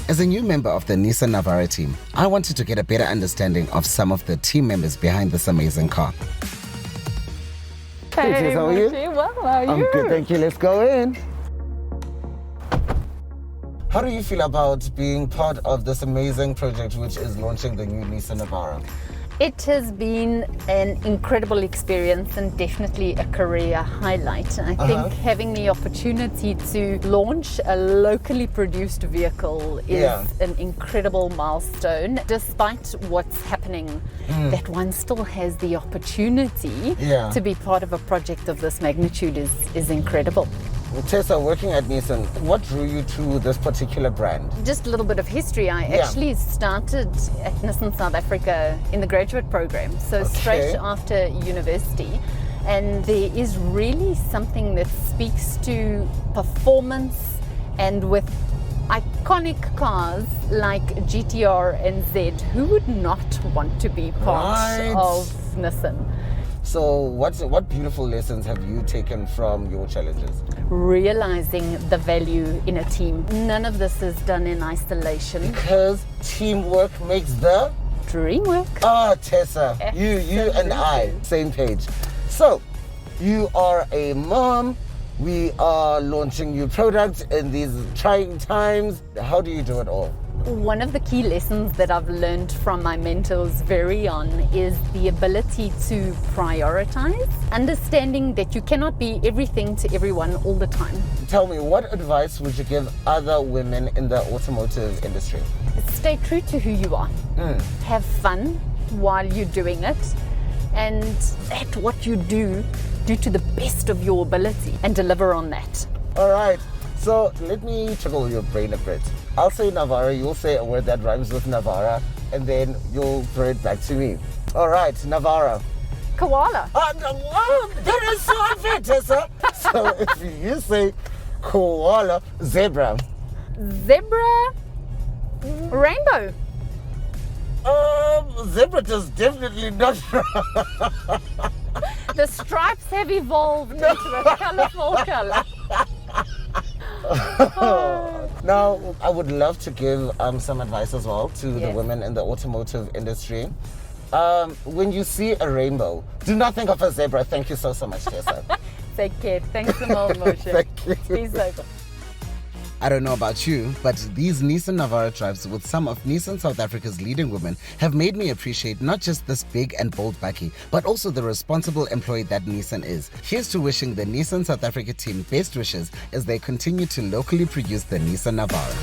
As a new member of the Nissan Navara team, I wanted to get a better understanding of some of the team members behind this amazing car. Hey, Tess, how are you? Moshe, well, how are you? I'm good, thank you. Let's go in. How do you feel about being part of this amazing project which is launching the new Nissan Navara? It has been an incredible experience and definitely a career highlight. I think having the opportunity to launch a locally produced vehicle is an incredible milestone. Despite what's happening, that one still has the opportunity to be part of a project of this magnitude is incredible. Tessa, working at Nissan, what drew you to this particular brand? Just a little bit of history. I actually started at Nissan South Africa in the graduate program, so straight after university. And there is really something that speaks to performance, and with iconic cars like GTR and Z, who would not want to be part of Nissan? So what beautiful lessons have you taken from your challenges? Realizing the value in a team. None of this is done in isolation. Because teamwork makes the dream work. Ah, Tessa, you and I, same page. So, you are a mom. We are launching new products in these trying times. How do you do it all? One of the key lessons that I've learned from my mentors very on is the ability to prioritize, understanding that you cannot be everything to everyone all the time. Tell me, what advice would you give other women in the automotive industry? Stay true to who you are. Have fun while you're doing it, and at what you do to the best of your ability and deliver on that. All right. So let me tickle your brain a bit. I'll say Navara, you'll say a word that rhymes with Navara, and then you'll throw it back to me. All right, Navara. Koala. That is so unfair, Tessa. So if you say koala, zebra. Zebra, rainbow. Zebra does definitely not. The stripes have evolved into a colorful color. Now, I would love to give some advice as well to the women in the automotive industry. When you see a rainbow, do not think of a zebra. Thank you so much, Tessa. Take care. Thanks a lot, Moshe. Thank you. Be safe. I don't know about you, but these Nissan Navara drives with some of Nissan South Africa's leading women have made me appreciate not just this big and bold bakkie, but also the responsible employee that Nissan is. Here's to wishing the Nissan South Africa team best wishes as they continue to locally produce the Nissan Navara.